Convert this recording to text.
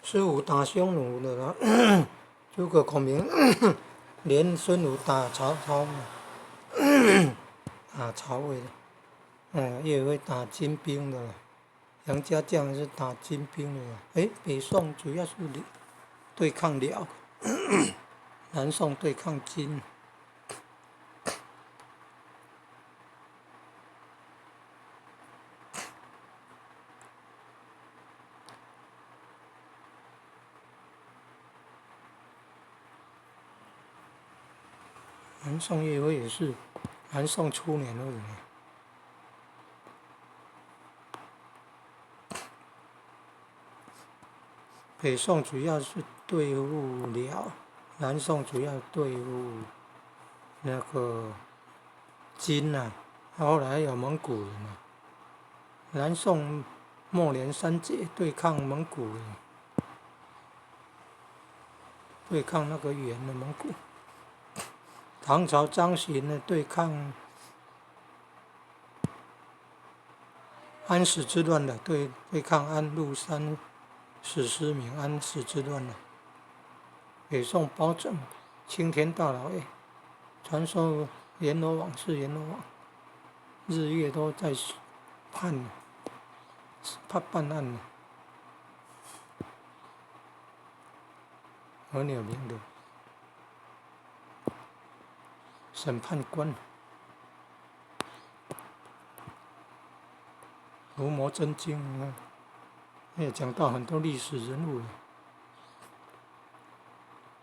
是有打匈奴的啦，诸葛孔明连孙武打曹操嘛，打曹魏的，也会打金兵的。杨家将是打金兵的。北宋主要是对抗辽，南宋对抗金。南宋叶辉也是南宋初年而已。北宋主要是对付辽，南宋主要对付那个金啊，后来有蒙古人嘛。南宋末年三杰对抗蒙古人，对抗那个元的蒙古。唐朝张巡呢对抗安史之乱的，对抗安禄山史思明安史之乱的。北宋包拯青天大老爷，传说阎罗王是阎罗王，日夜都在办案，很有名的审判官。伏魔真经也讲到很多历史人物。